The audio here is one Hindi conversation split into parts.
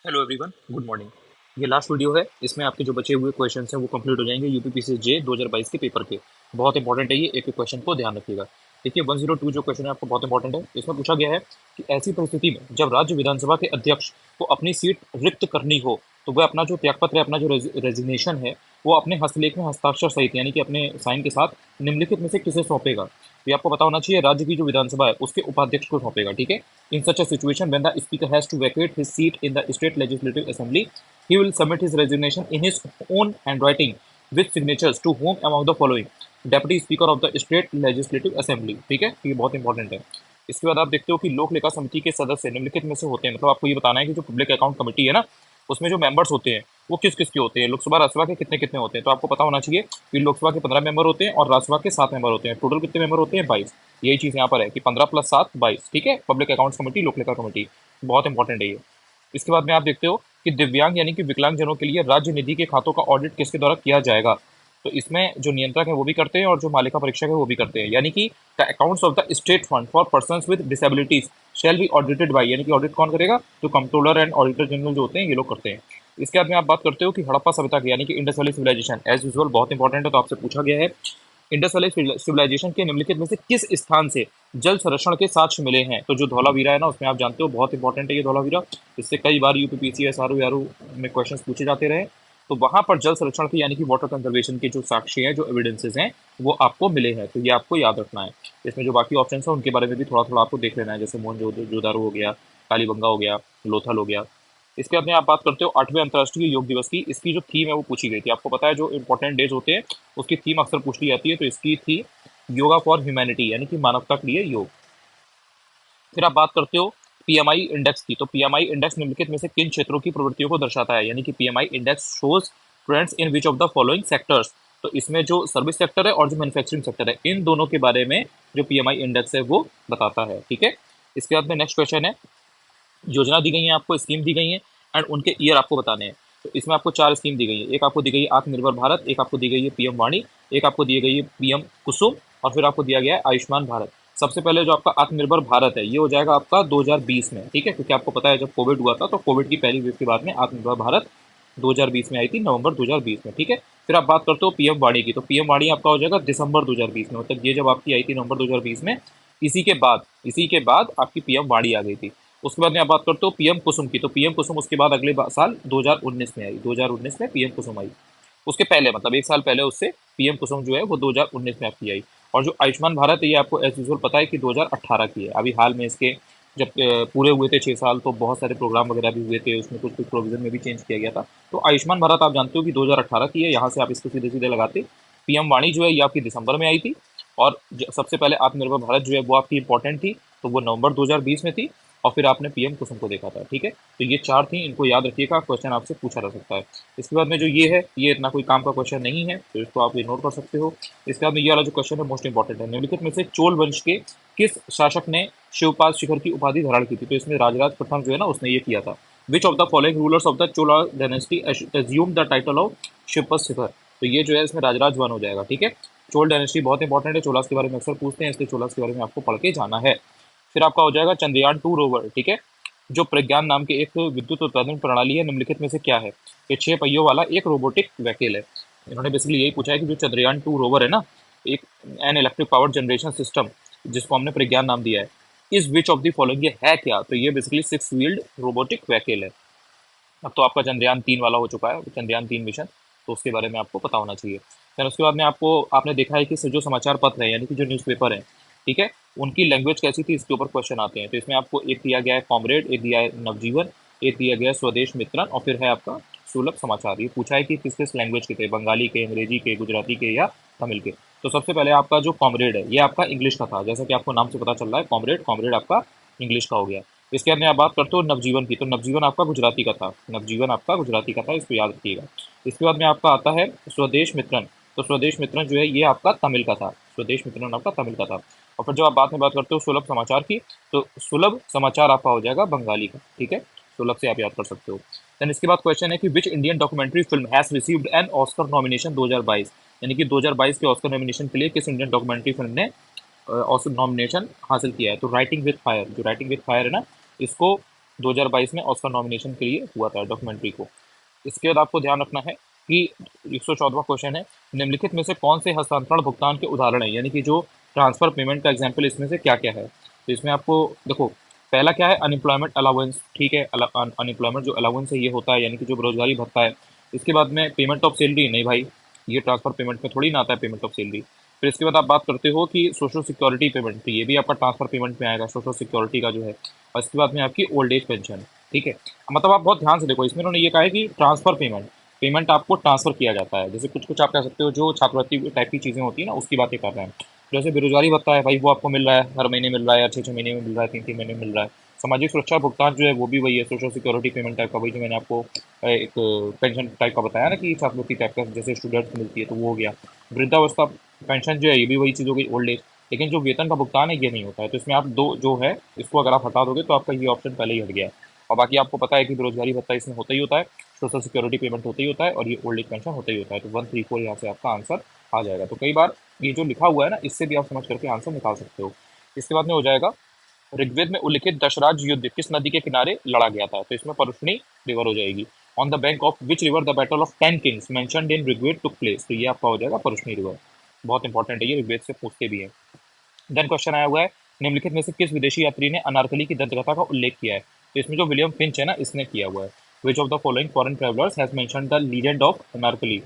Hello everyone, good morning. ये लास्ट वीडियो है। इसमें आपके जो बचे हुए क्वेश्चंस हैं वो कंप्लीट हो जाएंगे यूपीपीसी जे 2022 के पेपर के। बहुत इंपॉर्टेंट है ये, एक एक क्वेश्चन को ध्यान रखिएगा। देखिए 102 जो क्वेश्चन है आपको बहुत इंपॉर्टेंट है। इसमें पूछा गया है कि ऐसी परिस्थिति में जब राज्य विधानसभा के अध्यक्ष को अपनी सीट रिक्त करनी हो तो वह अपना जो त्यागपत्र है, अपना जो रेजिग्नेशन है, वो अपने हस्तलेख में हस्ताक्षर सहित यानी कि अपने साइन के साथ निम्नलिखित में से किसे सौंपेगा। तो ये आपको पता होना चाहिए, राज्य की जो विधानसभा है उसके उपाध्यक्ष को सौंपेगा। ठीक है। In such a situation, when the speaker has to vacate his seat in the state legislative assembly, he will submit his resignation in his own handwriting with signatures to whom among the following: Deputy Speaker of the State Legislative Assembly। ठीक है, ये बहुत इंपॉर्टेंट है। इसके बाद आप देखते हो कि लोक लेखा समिति के सदस्य निम्नलिखित में से होते हैं। मतलब आपको ये बताना है कि जो पब्लिक अकाउंट कमेटी है ना, उसमें जो मेंबर्स होते हैं वो किस किस के होते हैं। लोकसभा राज्यसभा के कितने कितने होते हैं, तो आपको पता होना चाहिए कि लोकसभा के 15 मेंबर होते हैं और राज्यसभा के 7 मेंबर होते हैं। टोटल कितने मेंबर होते हैं? 22। यही चीज़ यहाँ पर है कि 15 + 7 22। ठीक है, पब्लिक अकाउंट्स कमेटी, लोक लेखा कमेटी, बहुत इंपॉर्टेंट है ये। इसके बाद में आप देखते हो कि दिव्यांग यानी कि विकलांग जनों के लिए राज्य निधि के खातों का ऑडिट किसके द्वारा किया जाएगा। तो इसमें जो नियंत्रक है वो भी करते हैं और जो मालिका परीक्षक है वो भी करते हैं। यानी कि the accounts of the state fund for persons with disabilities shall be audited bye, यानी कि ऑडिट कौन करेगा? जो कंट्रोलर एंड ऑडिटर जनरल जो होते हैं ये लोग करते हैं। इसके बाद में आप बात करते हो कि हड़प्पा सभ्यता की यानी कि Indus valley civilisation, as usual बहुत इंपॉर्टेंट है, तो आपसे पूछा गया है इंडस वैली सिविलाइजेशन के निम्नलिखित में से किस स्थान से जल संरक्षण के साक्ष्य मिले हैं। तो जो धौलावीरा है ना, उसमें आप जानते हो बहुत इंपॉर्टेंट है ये धौलावीरा। इससे कई बार यूपीपीसी एसआरओ यारू में क्वेश्चन पूछे जाते रहे। तो वहां पर जल संरक्षण के यानी कि वाटर कंजर्वेशन के जो साक्ष्य हैं, जो एविडेंसेस हैं, वो आपको मिले हैं। तो ये आपको याद रखना है। इसमें जो बाकी ऑप्शन है उनके बारे में भी थोड़ा थोड़ा आपको देख लेना है, जैसे मोहनजोदारो हो गया, कालीबंगा हो गया, लोथल हो गया। इसके बाद में आप बात करते हो 8वें अंतर्राष्ट्रीय योग दिवस की। इसकी जो थीम है वो पूछी गई थी। आपको पता है जो इंपॉर्टेंट डेज होते हैं उसकी थीम अक्सर पूछ ली जाती है। तो इसकी थी योगा फॉर ह्यूमैनिटी, यानी कि मानवता के लिए योग। फिर आप बात करते हो पीएमआई इंडेक्स की। तो पीएमआई इंडेक्स निम्नलिखित में से किन क्षेत्रों की प्रवृत्तियों को दर्शाता है, यानी कि PMI index shows trends in which of the following sectors. तो इसमें जो सर्विस सेक्टर है और जो मैन्युफैक्चरिंग सेक्टर है, इन दोनों के बारे में जो पीएमआई इंडेक्स है वो बताता है। ठीक है। इसके बाद में नेक्स्ट क्वेश्चन है, योजना दी गई है आपको, स्कीम दी गई है एंड उनके ईयर आपको बताने हैं। तो इसमें आपको 4 स्कीम दी गई है। एक आपको दी गई है आत्मनिर्भर भारत, एक आपको दी गई है पीएम वाणी, एक आपको दी गई है पीएम कुसुम, और फिर आपको दिया गया है आयुष्मान भारत। सबसे पहले जो आपका आत्मनिर्भर भारत है ये हो जाएगा आपका 2020 में। ठीक है, क्योंकि आपको पता है जब कोविड हुआ था तो कोविड की पहली वेव के बाद में आत्मनिर्भर भारत 2020 में आई थी, नवंबर 2020 में। ठीक है। फिर आप बात करते हो पीएम वाणी की। तो पीएम वाणी आपका हो जाएगा दिसंबर 2020 में, मतलब ये जब आपकी आई थी नवंबर 2020 में, इसी के बाद आपकी पीएम वाणी आ गई थी। उसके बाद में आप बात करते हो पीएम कुसुम की। तो पीएम कुसुम उसके बाद अगले साल 2019 में आई, 2019 में पीएम कुसुम आई। उसके पहले मतलब 1 साल पहले उससे पीएम कुसुम जो है वो 2019 में आपकी आई। और जो आयुष्मान भारत है ये आपको एज यूजुअल पता है कि 2018 की है। अभी हाल में इसके जब पूरे हुए थे 6 साल तो बहुत सारे प्रोग्राम वगैरह भी हुए थे, उसमें कुछ कुछ प्रोविजन में भी चेंज किया गया था। तो आयुष्मान भारत आप जानते हो कि 2018 की है। यहाँ से आप इसको सीधे सीधे लगाते। पीएम वाणी जो है ये आपकी दिसंबर में आई थी। और सबसे पहले आत्मनिर्भर भारत जो है वो आपकी इंपॉर्टेंट थी, तो वो नवंबर 2020 में थी। और फिर आपने पीएम कुसुम को देखा था। ठीक है, तो ये 4 थी, इनको याद रखिएगा, क्वेश्चन आपसे पूछा जा सकता है। इसके बाद में जो ये है ये इतना कोई काम का क्वेश्चन नहीं है, तो इसको आप इग्नोर कर सकते हो। इसके बाद में ये वाला जो क्वेश्चन है मोस्ट इंपॉर्टेंट है, निम्नलिखित में से चोल वंश के किस शासक ने शिवपाद शिखर की उपाधि धारण की थी। तो इसमें राजराज प्रथम जो है ना उसने ये किया था। Which of the following rulers of the Chola dynasty assume the title of Shivapada Shikhar. तो ये जो है इसमें राजराज वन हो जाएगा। ठीक है, चोल डायनेस्टी बहुत इंपॉर्टेंट है, चोलास के बारे में अक्सर पूछते हैं, इसलिए चोलास के बारे में आपको पढ़ के जाना है। फिर आपका हो जाएगा चंद्रयान 2 रोवर। ठीक है, जो प्रज्ञान नाम के एक विद्युत उत्पादन प्रणाली है, निम्नलिखित में से क्या है? ये 6 पहियों वाला एक रोबोटिक व्हीकल है। इन्होंने बेसिकली यही पूछा है कि जो चंद्रयान 2 रोवर है ना, एक an electric power generation system जिसको हमने प्रज्ञान नाम दिया है, इस विच ऑफ द फॉलोइंग ये है क्या? तो ये बेसिकली 6 व्हील्ड रोबोटिक व्हीकल है। अब तो आपका चंद्रयान 3 वाला हो चुका है, चंद्रयान 3 मिशन, तो उसके बारे में आपको पता होना चाहिए। फिर उसके बाद में आपने देखा है कि जो समाचार पत्र है यानी कि जो न्यूज़पेपर है, ठीक है, उनकी लैंग्वेज कैसी थी इसके ऊपर क्वेश्चन आते हैं। तो इसमें आपको एक दिया गया है कॉमरेड, एक दिया है नवजीवन, एक दिया गया है स्वदेश मित्रन, और फिर है आपका सुलभ समाचार। ये पूछा है कि किस किस लैंग्वेज के थे, बंगाली के, अंग्रेजी के, गुजराती के या तमिल के। तो सबसे पहले आपका जो कॉमरेड है ये आपका इंग्लिश का था, जैसा कि आपको नाम से पता चल रहा है, कॉमरेड कॉमरेड आपका इंग्लिश का हो गया। इसके बाद में आप बात करते हो नवजीवन की। तो नवजीवन आपका गुजराती का था, नवजीवन आपका गुजराती का था, इसको याद रखिएगा। इसके बाद में आपका आता है स्वदेश मित्रन। तो स्वदेश मित्रन जो है ये आपका तमिल का था, स्वदेश मित्रन आपका तमिल का था। और फिर जब आप बाद में बात करते हो सुलभ समाचार की, तो सुलभ समाचार आपका हो जाएगा बंगाली का। ठीक है, सुलभ से आप याद कर सकते हो। देन इसके बाद क्वेश्चन है कि which Indian documentary film has received an Oscar nomination 2022। यानी कि 2022 के ऑस्कर नॉमिनेशन के लिए किस इंडियन डॉक्यूमेंट्री फिल्म ने ऑस्कर नॉमिनेशन हासिल किया है? तो राइटिंग विद फायर, जो राइटिंग विद फायर है ना, इसको 2022 में ऑस्कर नॉमिनेशन के लिए हुआ था डॉक्यूमेंट्री को। इसके बाद आपको ध्यान रखना है कि 114वां क्वेश्चन है, निम्नलिखित में से कौन से हस्तांतरण भुगतान के उदाहरण है, यानी कि जो ट्रांसफर पेमेंट का एग्जाम्पल इसमें से क्या क्या है। तो इसमें आपको देखो, पहला क्या है, अनएम्प्लॉयमेंट अलाउंस, ठीक है, अनएम्प्लॉयमेंट जो अलाउंस है ये होता है, यानी कि जो बेरोजगारी भत्ता है। इसके बाद में पेमेंट ऑफ सैलरी, नहीं भाई, ये ट्रांसफर पेमेंट में थोड़ी ना आता है पेमेंट ऑफ सैलरी। फिर इसके बाद आप बात करते हो कि सोशल सिक्योरिटी पेमेंट, तो ये भी आपका ट्रांसफर पेमेंट में आएगा, सोशल सिक्योरिटी का जो है। और इसके बाद में आपकी ओल्ड एज पेंशन, ठीक है। मतलब आप बहुत ध्यान से देखो, इसमें उन्होंने ये कहा है कि ट्रांसफर पेमेंट, पेमेंट आपको ट्रांसफर किया जाता है। जैसे कुछ कुछ आप कह सकते हो जो छात्रवृत्ति टाइप की चीज़ें होती है ना, उसकी बातें कर रहे हैं। जैसे बेरोजगारी भत्ता है भाई, वो आपको मिल रहा है, हर महीने मिल रहा है, या 6-6 महीने में मिल रहा है, 3-3 महीने में मिल रहा है। सामाजिक सुरक्षा भुगतान जो है वो भी वही है, सोशल सिक्योरिटी पेमेंट टाइप का, वही जो मैंने आपको एक पेंशन टाइप का बताया ना कि छात्रवृत्ति टाइप का, जैसे स्टूडेंट्स को मिलती है, तो वो हो गया। वृद्धावस्था पेंशन जो है ये भी वही चीज़ हो गई, ओल्ड एज। लेकिन जो वेतन का भुगतान है ये नहीं होता है, तो इसमें आप दो जो है इसको अगर आप हटा दोगे तो आपका ये ऑप्शन पहले ही हट गया है। और बाकी आपको पता है कि बेरोजगारी भत्ता इसमें होता ही होता है, सोशल सिक्योरिटी पेमेंट होता ही होता है, और ये ओल्ड एज पेंशन होता ही होता है। तो 134 यहाँ से आपका आंसर आ जाएगा। तो कई बार ये जो लिखा हुआ है ना, इससे भी आप समझ करके आंसर निकाल सकते हो। इसके बाद में हो जाएगा, ऋग्वेद में उल्लिखित दशराज युद्ध किस नदी के किनारे लड़ा गया था। तो इसमें परुष्णी रिवर हो जाएगी। On the bank of which river the battle of 10 kings mentioned in Rigveda took place. तो ये आपका हो जाएगा परुष्णी रिवर। बहुत इंपॉर्टेंट है, ये ऋग्वेद से पूछते भी है। देन क्वेश्चन आया हुआ है, निम्नलिखित में से किस विदेशी यात्री ने अनारकली की दंतकथा का उल्लेख किया है। तो इसमें जो विलियम फिंच है ना, इसने किया हुआ है। Which of the following foreign travellers has mentioned the legend of Anarkali.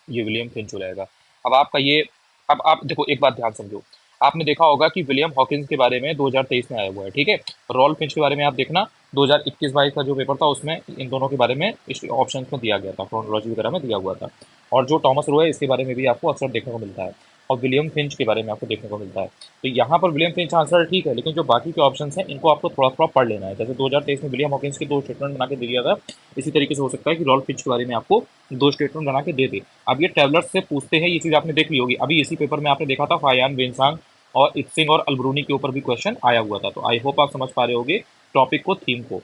ये विलियम फिंच हो जाएगा। अब आपका ये, अब आप देखो एक बात ध्यान समझो, आपने देखा होगा कि विलियम हॉकिंस के बारे में 2023 में आया हुआ है, ठीक है। रॉल्फ फिंच के बारे में आप देखना, 2021-22 का जो पेपर था उसमें इन दोनों के बारे में इस ऑप्शन में दिया गया था, क्रोनोलॉजी वगैरह में दिया हुआ था। और जो टॉमस रो है इसके बारे में भी आपको अक्सर देखने को मिलता है, और विलियम फिंच के बारे में आपको देखने को मिलता है। तो यहाँ पर विलियम फिंच आंसर ठीक है, लेकिन जो बाकी के ऑप्शन हैं इनको आपको थोड़ा थोड़ा पढ़ लेना है। जैसे 2023 में विलियम हॉकिंस के 2 स्टेटमेंट बना के दे दिया था, इसी तरीके से हो सकता है कि रॉल्फ फिंच के बारे में आपको 2 स्टेटमेंट बना के दे दे। अब ये ट्रेवलर्स से पूछते हैं, ये चीज़ आपने देख ली होगी। अभी इसी पेपर में आपने देखा था फायान वेनसांग और इत्सिंग और अलब्रूनी के ऊपर भी क्वेश्चन आया हुआ था। तो आई होप आप समझ पा रहे होगे टॉपिक को, थीम को।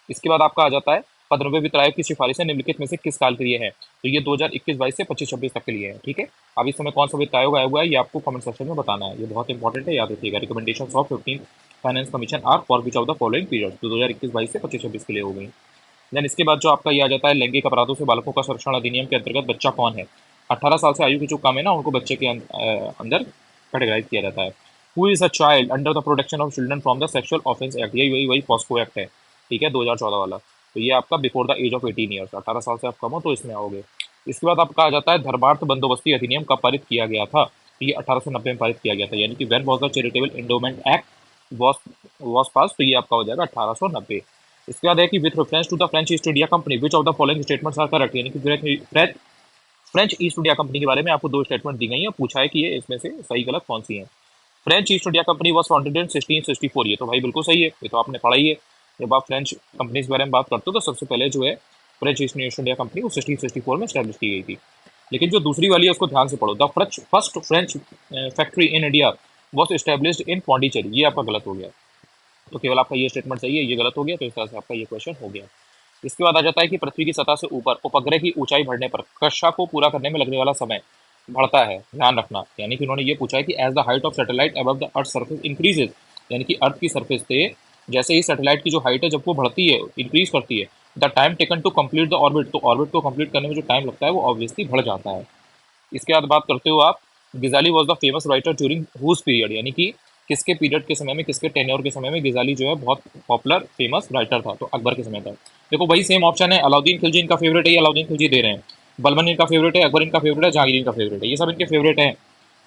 इसके बाद आपका आ जाता है, 15वें वित्त आयोग की सिफारिशें निम्नलिखित में से किस काल के लिए है। तो ये 2021-22 से 25-26 तक के लिए है, ठीक है। अब इस समय कौन सा वित्त आयोग आया हुआ है ये आपको कमेंट सेक्शन में बताना है, ये बहुत इंपॉर्टेंट है, याद रखिएगा। Recommendation of 15 finance commission are for which of the following period. तो 2021-22 से 25-26 के लिए हो गई। देन इसके बाद जो आपका ये आ जाता है, लैंगिक अपराधों से बालकों का संरक्षण अधिनियम के अंतर्गत बच्चा कौन है। 18 साल से आयु की जो कम है ना, उनको बच्चे के अंदर कैटेगराइज किया जाता है। Who is a child under the protection of children from the sexual offence act, यही वही वही पॉस्को एक्ट है, ठीक है, 2014 वाला। तो ये आपका before the age of 18 years, 18 साल से आप कम हो तो इसमें आओगे। इसके बाद आपका आ जाता है, धर्मार्थ बंदोबस्ती अधिनियम कब पारित किया गया था। तो ये 1890 में पारित किया गया था, यानी कि when was the charitable endowment act was pass. तो ये आपका हो जाएगा 1890। इसके बाद है कि with reference to the French East India Company which of the following statements are correct, यानी कि फ्रेंच ईस्ट इंडिया कंपनी के बारे में आपको 2 स्टेटमेंट दी गई हैं, पूछा है कि ये इसमें से सही गलत कौन सी है। French East India company was founded in 1664, ये तो भाई बिल्कुल सही है, ये तो आपने पढ़ा ही है। जब आप फ्रेंच कंपनीज के बारे में बात करते हो तो सबसे पहले जो है फ्रेंच ईस्ट इंडिया कंपनी वो 1664 में स्टैब्लिश की गई थी। लेकिन जो दूसरी वाली है उसको ध्यान से पढ़ो, the first French factory in India was established in Pondicherry, ये आपका गलत हो गया। तो केवल आपका ये स्टेटमेंट सही है, ये गलत हो गया, तो इस तरह से आपका ये क्वेश्चन हो गया। इसके बाद आ जाता है कि पृथ्वी की सतह से ऊपर उपग्रह की ऊंचाई बढ़ने पर कक्षा को पूरा करने में लगने वाला समय बढ़ता है, ध्यान रखना। यानी कि उन्होंने ये पूछा है कि as the height of satellite above the earth surface increases, यानी कि अर्थ की सरफेस से जैसे ही सैटेलाइट की जो हाइट है जब वो बढ़ती है, इंक्रीज करती है, the time taken to complete the orbit, तो ऑर्बिट को कंप्लीट करने में जो टाइम लगता है वो ऑब्वियसली बढ़ जाता है। इसके बाद बात करते हो आप, Ghazali was the famous writer during whose period, यानी कि किसके पीरियड के समय में, किसके टेन्योर के समय में गिजाली जो है बहुत पॉपुलर फेमस राइटर था। तो अकबर के समय था। देखो वही सेम ऑप्शन है, अलाउद्दीन खिलजी इनका फेवरेट है, ये अलाउद्दीन खिलजी दे रहे हैं। बलबन इनका फेवरेट है, अकबर इनका फेवरेट है, जहांगीर इनका फेवरेट है, ये सब इनके फेवरेट है।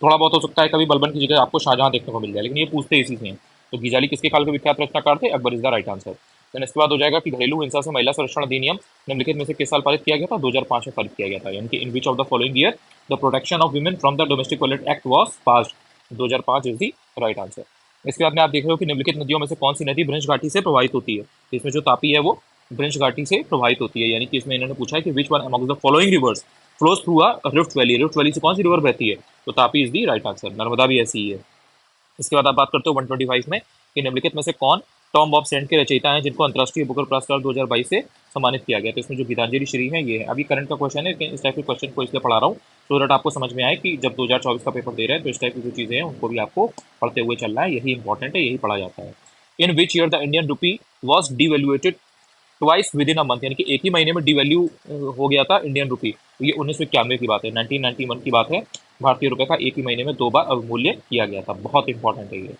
थोड़ा बहुत हो सकता है कभी बलबन की जगह आपको शाहजहां देखने को मिल जाए, लेकिन ये पूछते इसी से हैं। तो गिजाली किसके काल के विख्यात रचनाकार थे, Akbar is the right answer. Then इसके बाद हो जाएगा कि घरेलू हिंसा से महिला संरक्षण अधिनियम निम्नलिखित में से किस साल पारित किया गया था, 2005 में पारित किया गया था, यानी कि in which of the following year the protection of women from the domestic violence act was passed, 2005 is the right answer. इसके बाद में आप देख रहे हो कि निम्नलिखित नदियों में से कौन सी नदी ब्रंश घाटी से प्रभावित होती है। तो इसमें जो तापी है वो ब्रंश घाटी से प्रभावित होती है, यानी कि इसमें इन्होंने पूछा है कि which one among the following rivers flows through a rift valley, rift valley से कौन सी रिवर बहती है। तो Tapi is the right answer, Narmada भी ऐसी ही है। इसके बाद आप बात करते हो 125 में कि निम्नलिखित में से कौन टॉम बॉब सेंट के रचयिता हैं जिनको अंतर्राष्ट्रीय बुकर पुरस्कार 2022 से सम्मानित किया गया। तो इसमें जो गीतांजलि श्री है ये है। अभी करंट का क्वेश्चन है, लेकिन इस टाइप के क्वेश्चन को इसलिए पढ़ा रहा हूँ सो दैट आपको समझ में आए कि जब 2024 का पेपर दे रहे हैं तो इस टाइप की जो चीज़ें हैं उनको भी आपको पढ़ते हुए चलना है, यही इंपॉर्टेंट है, यही पढ़ा जाता है। In which year the Indian rupee was devalued twice within a month, यानी कि एक ही महीने में डिवैल्यू हो गया था इंडियन रुपी। तो ये 1991 की बात है, 1991 की बात है। भारतीय रुपए का एक ही महीने में 2 बार अवमूल्य किया गया था। बहुत इंपॉर्टेंट है ये।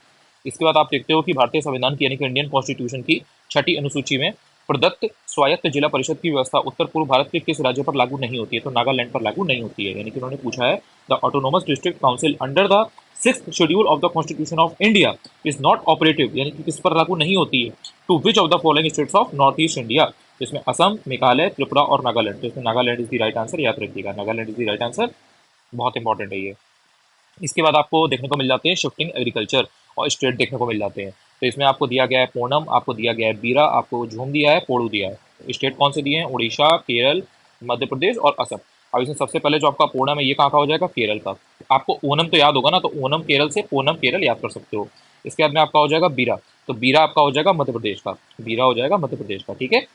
इसके बाद आप देखते हो कि भारतीय संविधान की यानी कि इंडियन कॉन्स्टिट्यूशन की छठी अनुसूची में प्रदत्त स्वायत्त जिला परिषद की व्यवस्था उत्तर पूर्व भारत के किस राज्य पर लागू नहीं होती है? तो नागालैंड पर लागू नहीं होती है। यानी कि उन्होंने पूछा है the autonomous district council under the 6th schedule of the constitution of India is not operative, यानी कि किस पर लागू नहीं होती है? To which of the following states of north east India? इसमें असम, मेघालय, त्रिपुरा और नागालैंड। तो इसमें Nagaland is the right answer, याद रखिएगा, Nagaland is the right answer. बहुत इंपॉर्टेंट है ये। इसके बाद आपको देखने को मिल जाते हैं शिफ्टिंग एग्रीकल्चर और स्टेट देखने को मिल जाते हैं। तो इसमें आपको दिया गया है पूनम, आपको दिया गया है बीरा, आपको झूम दिया है, पोड़ू दिया है। स्टेट कौन से दिए हैं? उड़ीसा, केरल, मध्य प्रदेश और असम। अब इसमें सबसे पहले जो आपका पूनम है ये कहाँ का हो जाएगा? केरल का। आपको ओनम तो याद होगा ना, तो ओनम केरल से पूनम केरल याद कर सकते हो। इसके बाद में आपका हो जाएगा बीरा, तो बीरा आपका हो जाएगा मध्य प्रदेश का, बीरा हो जाएगा मध्य प्रदेश का, ठीक है।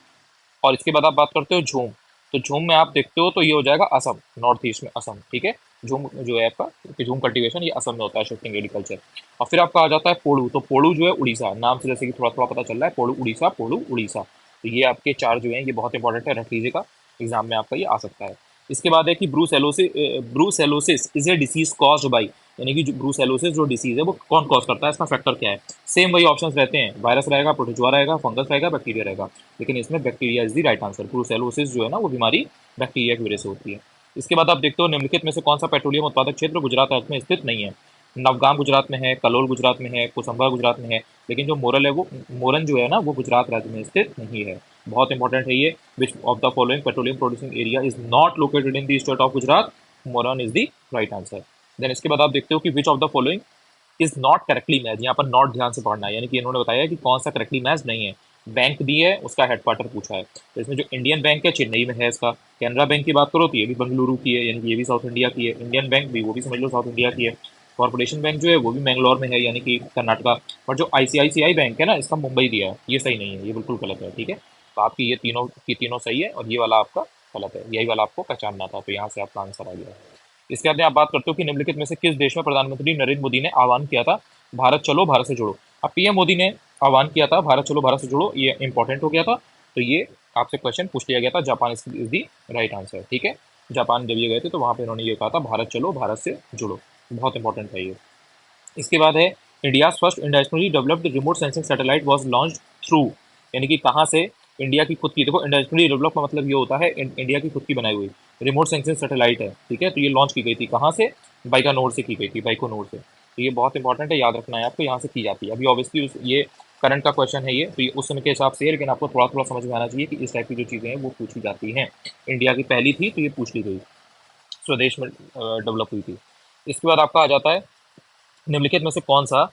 और इसके बाद आप बात करते हो झूम, तो झूम में आप देखते हो तो ये हो जाएगा असम, नॉर्थ ईस्ट में असम, ठीक है। झूम जो है आपका, कि झूम कल्टीवेशन ये असम में होता है, शिफ्टिंग एग्रीकल्चर। और फिर आपका आ जाता है पोड़ू, तो पोड़ू जो है उड़ीसा, नाम से जैसे कि थोड़ा थोड़ा पता चल रहा है, पोड़ू उड़ीसा, पोड़ू उड़ीसा। तो ये आपके चार जो हैं ये बहुत इंपॉर्टेंट है, रख लीजिएगा, एग्जाम में आपका ये आ सकता है। इसके बाद है कि brucellosis is a disease caused by, यानी कि जो ब्रूसेलोसिस जो डिसीज है वो कौन कॉज करता है, इसका फैक्टर क्या है? सेम वही ऑप्शंस रहते हैं, वायरस रहेगा, प्रोटोजोआ रहेगा, फंगस रहेगा, बैक्टीरिया रहेगा। लेकिन इसमें bacteria is the right answer. Brucellosis जो है ना वो बीमारी बैक्टीरिया की वजह से होती है। इसके बाद आप देखते हो निम्नलिखित में से कौन सा पेट्रोलियम उत्पादक क्षेत्र गुजरात राज्य में स्थित नहीं है? नवगाम गुजरात में है, कलोल गुजरात में है, कोसंबा गुजरात में है, लेकिन जो मोरल है वो मोरन जो है ना वो गुजरात राज्य में स्थित नहीं है। बहुत इंपॉर्टेंट है ये। Which of the following petroleum producing area is not located in the state of Gujarat? Moran is the right answer. Then इसके बाद आप देखते हो कि which of the following is not correctly match, यहाँ पर नॉट ध्यान से पढ़ना है, यानी कि इन्होंने बताया कि कौन सा करेक्टली मैच नहीं है। बैंक दी है, उसका हेडक्वार्टर पूछा है, तो इसमें जो इंडियन बैंक है चेन्नई में है इसका। कैनरा बैंक की बात करो तो ये भी बेंगलुरु की है, यानी कि ये भी साउथ इंडिया की है। इंडियन बैंक भी, वो भी समझ लो साउथ इंडिया की है। कॉर्पोरेशन बैंक जो है वो भी मैंगलोर में है, यानी कि कर्नाटका। और जो आईसीआईसीआई बैंक है ना, इसका मुंबई दिया है, ये सही नहीं है, ये बिल्कुल गलत है, ठीक है। तो आपकी ये तीनों की तीनों सही है और ये वाला आपका गलत है, यही वाला आपको पहचानना था, तो यहाँ से आपका आंसर आ गया। इसके बाद में आप बात करते हो कि निम्नलिखित में से किस देश में प्रधानमंत्री नरेंद्र मोदी ने आह्वान किया था भारत चलो भारत से जुड़ो? अब पीएम मोदी ने आह्वान किया था भारत चलो भारत से जुड़ो, ये इंपॉर्टेंट हो गया था, तो ये आपसे क्वेश्चन पूछ लिया गया था। Japan is the right answer, ठीक है। जापान जब ये गए थे तो वहाँ पे इन्होंने ये कहा था भारत चलो भारत से जुड़ो, बहुत इंपॉर्टेंट है ये। इसके बाद है India first industrially developed remote sensing satellite was launch through, यानी कि कहाँ से? इंडिया की खुद की, देखो इंडस्ट्रियली डेवलप का मतलब ये होता है इंडिया की खुद की बनाई हुई रिमोट सेंसिंग सैटेलाइट है, ठीक है। तो ये लॉन्च की गई थी कहाँ से? बाइकानोर से की गई थी, बाइकोनोर से। तो ये बहुत इंपॉर्टेंट है, याद रखना है आपको, यहाँ से की जाती है। अभी ऑब्वियसली ये करंट का क्वेश्चन है ये, तो ये उस समय के हिसाब से है, लेकिन आपको थोड़ा थोड़ा समझ में आना चाहिए कि इस टाइप की जो चीज़ें हैं वो पूछी जाती हैं। इंडिया की पहली थी तो ये पूछ ली गई, स्वदेश में डेवलप हुई थी। इसके बाद आपका आ जाता है निम्नलिखित में से कौन सा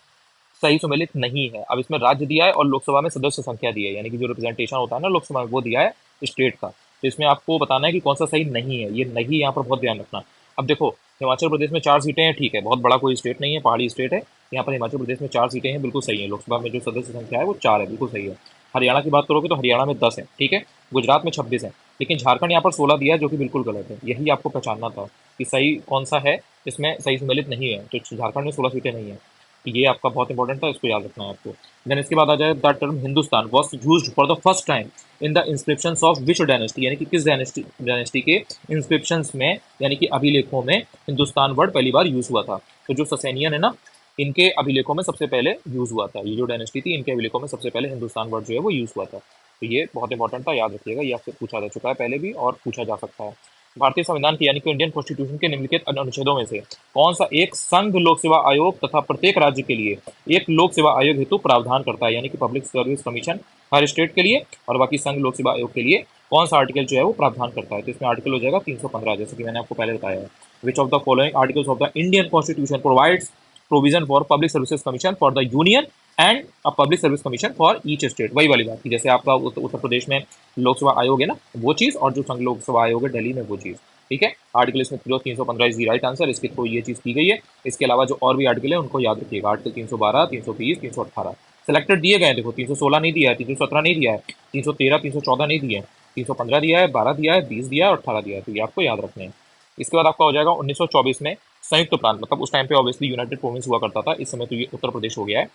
सही सुमेलित नहीं है? अब इसमें राज्य दिया है और लोकसभा में सदस्य संख्या दी है, यानी कि जो रिप्रेजेंटेशन होता है ना लोकसभा में वो दिया है स्टेट का। तो इसमें आपको बताना है कि कौन सा सही नहीं है, ये नहीं यहाँ पर बहुत ध्यान रखना। अब देखो हिमाचल प्रदेश में 4 सीटें हैं, ठीक है, बहुत बड़ा कोई स्टेट नहीं है, पहाड़ी स्टेट है। यहाँ पर हिमाचल प्रदेश में 4 सीटें हैं, बिल्कुल सही है। लोकसभा में जो सदस्य संख्या है वो 4 है, बिल्कुल सही है। हरियाणा की बात करोगे तो हरियाणा में 10 है, ठीक है। गुजरात में 26 है, लेकिन झारखंड यहाँ पर 16 दिया है, जो कि बिल्कुल गलत है। यही आपको पहचानना था कि सही कौन सा है, इसमें सही सम्मिलित नहीं है। तो झारखंड में 16 सीटें नहीं है, ये आपका बहुत इंपॉर्टेंट था, इसको याद रखना है आपको। देन इसके बाद आ जाए the term Hindustan was used for the first time in the inscriptions of which dynasty, यानी कि किस डायनेस्टी के इंस्क्रिप्शंस में, यानी कि अभिलेखों में हिंदुस्तान वर्ड पहली बार यूज हुआ था? तो जो ससैनियन है ना, इनके अभिलेखों में सबसे पहले यूज हुआ था, ये जो डायनेस्टी थी इनके अभिलेखों में सबसे पहले हिंदुस्तान वर्ड जो है वो यूज हुआ था। तो ये बहुत इंपॉर्टेंट था, याद रखिएगा, ये आपसे पूछा जा चुका है पहले भी और पूछा जा सकता है। भारतीय संविधान की यानी कि इंडियन कॉन्स्टिट्यूशन के निम्नलिखित अनुच्छेदों में से कौन सा एक संघ लोक सेवा आयोग तथा प्रत्येक राज्य के लिए एक लोक सेवा आयोग हेतु प्रावधान करता है? यानी कि पब्लिक सर्विस कमीशन हर स्टेट के लिए और बाकी संघ लोक सेवा आयोग के लिए कौन सा आर्टिकल जो है वो प्रावधान करता है? तो इसमें आर्टिकल हो जाएगा 315, जैसे कि मैंने आपको पहले बताया है। Which of the following articles of the Indian constitution provides provision for public services commission for the union and a public service commission for each state? वही वाली बात की, जैसे आपका उत्तर प्रदेश में लोक सेवा आयोग है ना वो चीज़, और जो संघ लोक सेवा आयोग है दिल्ली में वो चीज़, ठीक है। आर्टिकल इसमें 315 इज दी राइट आंसर, इसके थ्रू ये चीज़ की गई है। इसके अलावा जो और भी आर्टिकल है उनको याद रखिएगा, आर्टिकल 312, 320, 318 सेलेक्टेड दिए गए हैं। देखो 316 नहीं दिया है, 317 नहीं दिया है, 313, 314 नहीं दिए, 315 दिया है, 12 दिया है, 20 दिया है और 18 दिया है, तो ये आपको याद रखने हैं। इसके बाद आपका हो जाएगा 1924 में संयुक्त प्रांत, मतलब उस टाइम पे ऑब्वियसली यूनाइटेड प्रोविंस हुआ करता था, इस समय तो ये उत्तर प्रदेश हो गया है,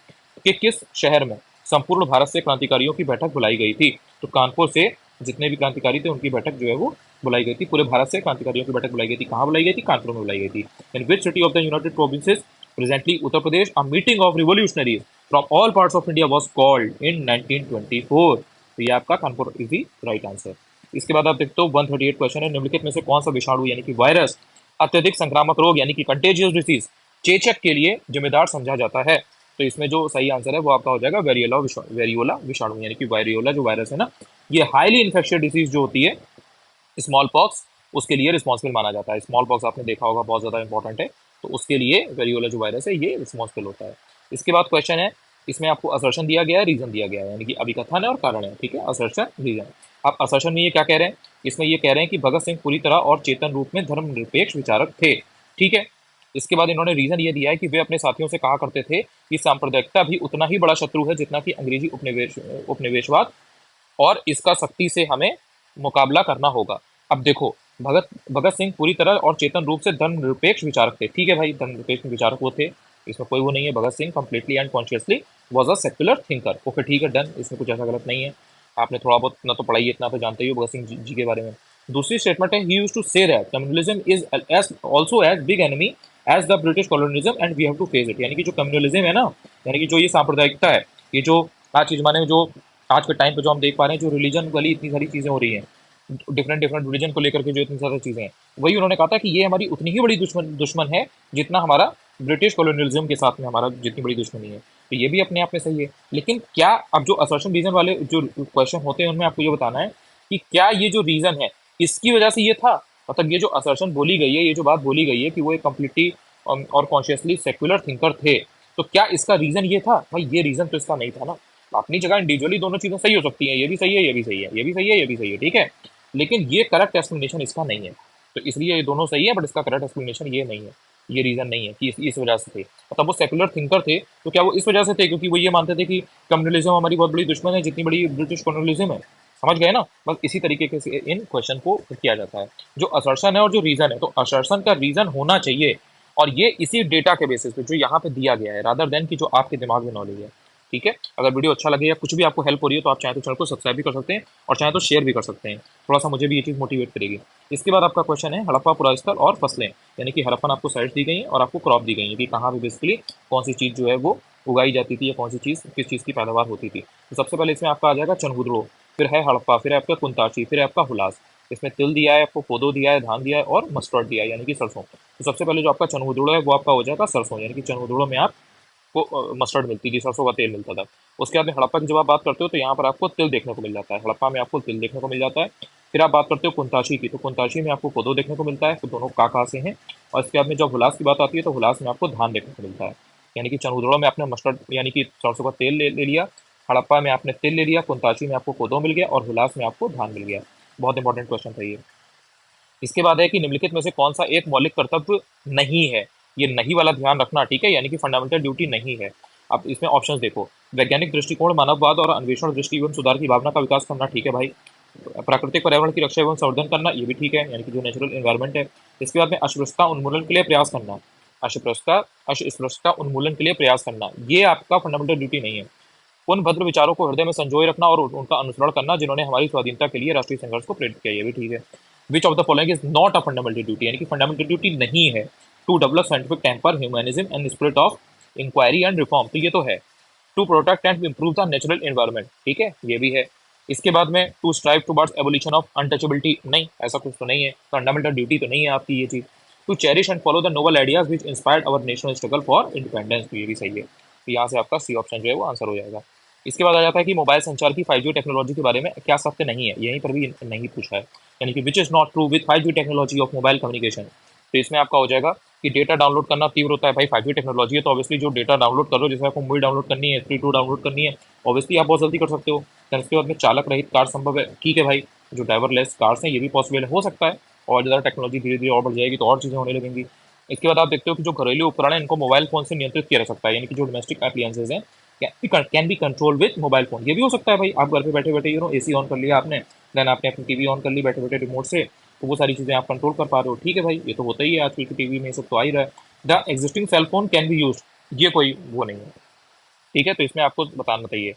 कि किस शहर में संपूर्ण भारत से क्रांतिकारियों की बैठक बुलाई गई थी। तो कानपुर से जितने भी क्रांतिकारी थे उनकी बैठक जो है वो बुलाई गई थी। पूरे भारत से क्रांतिकारियों की बैठक बुलाई गई थी। कहाँ बुलाई गई थी? कानपुर में बुलाई गई थी। In which city of the United Provinces presently Uttar Pradesh a meeting of revolutionaries from all parts of India was called in 1924। तो ये आपका Kanpur is the right answer. इसके बाद आप देखते हो 138 क्वेश्चन है, निम्नलिखित में से कौन सा विषाणु यानी कि वायरस अत्यधिक संक्रामक रोग यानी कि कंटेजियस डिसीज चेचक के लिए जिम्मेदार समझा जाता है? तो इसमें जो सही आंसर है वो आपका हो जाएगा वेरियोला विषाणु यानी कि वायरियोला जो वायरस है ना, ये हाईली इन्फेक्शियस डिसीज जो होती है स्मॉल पॉक्स, उसके लिए रिस्पॉन्सिबल माना जाता है। स्मॉल पॉक्स आपने देखा होगा बहुत ज़्यादा इंपॉर्टेंट है, तो उसके लिए वेरियोला जो वायरस है ये रिस्पॉन्सिबल होता है। इसके बाद क्वेश्चन है, इसमें आपको असर्शन दिया गया है, रीजन दिया गया है, यानी कि अभिकथन है और कारण है। ठीक है, असर्शन रीजन। आप असर्शन में ये क्या कह रहे हैं? इसमें ये कह रहे हैं कि भगत सिंह पूरी तरह और चेतन रूप में धर्मनिरपेक्ष विचारक थे। ठीक है। इसके बाद इन्होंने रीजन ये दिया है कि वे अपने साथियों से कहा करते थे कि सांप्रदायिकता भी उतना ही बड़ा शत्रु है जितना कि अंग्रेजी उपनिवेशवाद, और इसका सख्ती से हमें मुकाबला करना होगा। अब देखो, भगत भगत सिंह पूरी तरह और चेतन रूप से धर्मनिरपेक्ष विचारक थे। ठीक है भाई, धर्मनिरपेक्ष विचारक वो थे, इसमें कोई वो नहीं है। Bhagat Singh completely and consciously was a secular thinker. Okay ठीक है, डन, इसमें कुछ ऐसा गलत नहीं है। आपने थोड़ा बहुत इतना तो पढ़ाई, इतना तो जानते ही हो भगत सिंह जी के बारे में। दूसरी स्टेटमेंट है, he used to say that communalism is as also as big enemy as the British colonialism and we have to face it. यानी कि जो कम्युनलिज्म है ना, यानी कि जो ये सांप्रदायिकता है, ये जो आज के जमाने में जो आज के टाइम पे जो हम देख पा रहे हैं, जो रिलीजन वाली इतनी सारी चीजें हो रही हैं, डिफरेंट डिफरेंट रिलीजन को लेकर के जो इतनी सारी चीजें हैं, वही उन्होंने कहा था कि ये हमारी उतनी ही बड़ी दुश्मन है जितना हमारा ब्रिटिश कॉलोनियलिज्म के साथ में हमारा जितनी बड़ी दुश्मनी है। तो ये भी अपने आप में सही है। लेकिन क्या अब जो असर्शन रीजन वाले जो क्वेश्चन होते हैं उनमें आपको ये बताना है कि क्या ये जो रीजन है इसकी वजह से ये था, मतलब ये जो असर्शन बोली गई है, ये जो बात बोली गई है कि वो एक कम्प्लीटली और कॉन्शियसली सेक्युलर थिंकर थे, तो क्या इसका रीजन ये था? भाई ये रीजन तो इसका नहीं था ना। अपनी जगह इंडिविजुअली दोनों चीजें सही हो सकती हैं, ये भी सही है, ये भी सही है, ये भी सही है, ये भी सही है, ठीक है, लेकिन ये करेक्ट एक्सप्लेनेशन इसका नहीं है। तो इसलिए ये दोनों सही है, बट इसका करेक्ट एक्सप्लेनेशन ये नहीं है, ये रीजन नहीं है कि इस वजह से थे। मतलब वो सेकुलर थिंकर थे, तो क्या वो इस वजह से थे क्योंकि वो ये मानते थे कि कम्युनलिज्म हमारी बहुत बड़ी दुश्मन है जितनी बड़ी ब्रिटिश कॉलोनियलिज्म है? समझ गए ना? बस इसी तरीके से इन क्वेश्चन को किया जाता है। जो असर्शन है और जो रीजन है, तो असर्शन का रीजन होना चाहिए, और ये इसी डेटा के बेसिस पे जो यहाँ पे दिया गया है, रादर देन कि जो आपके दिमाग में नॉलेज है। ठीक है, अगर वीडियो अच्छा लगे या कुछ भी आपको हेल्प हो रही है तो आप चाहे तो चैनल को सब्सक्राइब भी कर सकते हैं और चाहे तो शेयर भी कर सकते हैं, थोड़ा सा मुझे भी ये चीज़ मोटिवेट करेगी। इसके बाद आपका क्वेश्चन है हड़प्पा पुरास्थल और फसलें, यानी कि हड़प्पन आपको साइट्स दी गई हैं और आपको क्रॉप दी गई है कि कहाँ पे बेसिकली कौन सी चीज़ जो है वो उगाई जाती थी या कौन सी चीज़ किस चीज़ की पैदावार होती थी। तो सबसे पहले इसमें आपका आ जाएगा चनहुदड़ो, फिर है हड़प्पा, फिर है आपका कुंताची, फिर है आपका हुलास। इसमें तिल दिया है आपको, कोदो दिया है, धान दिया है और मस्टर्ड दिया है यानी कि सरसों। तो सबसे पहले जो आपका चनहुदड़ो है वो आपका हो जाएगा सरसों, यानी कि चनहुदड़ो में आप को मस्टर्ड मिलती थी, सरसों का तेल मिलता था। उसके बाद में हड़प्पा की जब आप बात करते हो तो यहाँ पर आपको तिल देखने को मिल जाता है, हड़प्पा में आपको तिल देखने को मिल जाता है। फिर आप बात करते हो कुंताशी की, तो कुंताशी में आपको कोदो देखने को मिलता है, तो दोनों का से हैं। और इसके बाद में जब हुलास की बात आती है तो हुलास में आपको धान देखने को मिलता है, यानी कि चनहुदड़ो में आपने मस्टर्ड यानी कि सरसों का तेल ले लिया, हड़प्पा में आपने तिल ले लिया, कुंताशी में आपको कोदो मिल गया और हुलास में आपको धान मिल गया। बहुत इंपॉर्टेंट क्वेश्चन था ये। इसके बाद है कि निम्नलिखित में से कौन सा एक मौलिक कर्तव्य नहीं है? ये नहीं वाला ध्यान रखना, ठीक है, यानी कि फंडामेंटल ड्यूटी नहीं है। अब इसमें ऑप्शंस देखो, वैज्ञानिक दृष्टिकोण, मानववाद और अन्वेषण दृष्टि एवं सुधार की भावना का विकास करना, ठीक है भाई। प्राकृतिक पर्यावरण की रक्षा एवं संवर्धन करना, ये भी ठीक है, यानी कि जो नेचुरल एनवायरनमेंट है। इसके बाद में अस्पृश्यता उन्मूलन के लिए प्रयास करना, अस्पृश्यता अस्पृश्यता उन्मूलन के लिए प्रयास करना, ये आपका फंडामेंटल ड्यूटी नहीं है। उन भद्र विचारों को हृदय में संजोए रखना और उनका अनुसरण करना जिन्होंने हमारी स्वाधीनता के लिए राष्ट्रीय संघर्ष को प्रेरित किया, ये भी ठीक है। Which of the following is not a fundamental duty, यानी कि फंडामेंटल ड्यूटी नहीं है। To develop scientific temper, humanism and spirit of inquiry and reform, तो ये तो है। To protect and improve the natural environment, ठीक है, ये भी है। इसके बाद में to strive towards abolition of untouchability, नहीं, ऐसा कुछ तो नहीं है, फंडामेंटल ड्यूटी तो नहीं है आपकी ये चीज। To cherish and follow the noble ideas which inspired our national struggle for independence, तो ये भी सही है। तो यहाँ से आपका सी ऑप्शन जो है वो आंसर हो जाएगा। इसके बाद आ जाता है कि मोबाइल संचार की 5G टेक्नोलॉजी के बारे में क्या सत्य नहीं है, यहीं पर भी नहीं पूछा है, यानी कि which is not true with 5G technology of mobile communication. तो इसमें आपका हो जाएगा कि डेटा डाउनलोड करना तीव्र होता है। भाई 5G टेक्नोलॉजी है तो ऑब्वियसली जो डेटा डाउनलोड कर रहे हो, जैसे आपको मूवी डाउनलोड करनी है, 3.2 डाउनलोड करनी है, ऑब्वियसली आप बहुत जल्दी कर सकते हो। फिर इसके बाद में चालक रहित कार संभव है, ठीक है भाई, जो ड्राइवरलेस कार्स हैं ये भी पॉसिबल हो सकता है, और ज़्यादा टेक्नोलॉजी धीरे धीरे और बढ़ जाएगी तो और चीज़ें होने लगेंगी। इसके बाद आप देखते हो कि जो घरेलू उपकरण है इनको मोबाइल फोन से नियंत्रित किया जा सकता है, यानी कि जो डोमेस्टिक एप्लियंसेज हैं can be control with mobile phone, ये भी हो सकता है भाई। आप घर पे बैठे बैठे एसी ऑन कर लिया आपने, देन आपने अपनी टीवी ऑन कर ली बैठे बैठे रिमोट से, तो वो सारी चीज़ें आप कंट्रोल कर पा रहे हो, ठीक है भाई, ये तो होता ही है आजकल की टीवी में, सब तो आ ही रहा है। The existing cell phone can be use, ये कोई वो नहीं है, ठीक है, तो इसमें आपको बताना चाहिए।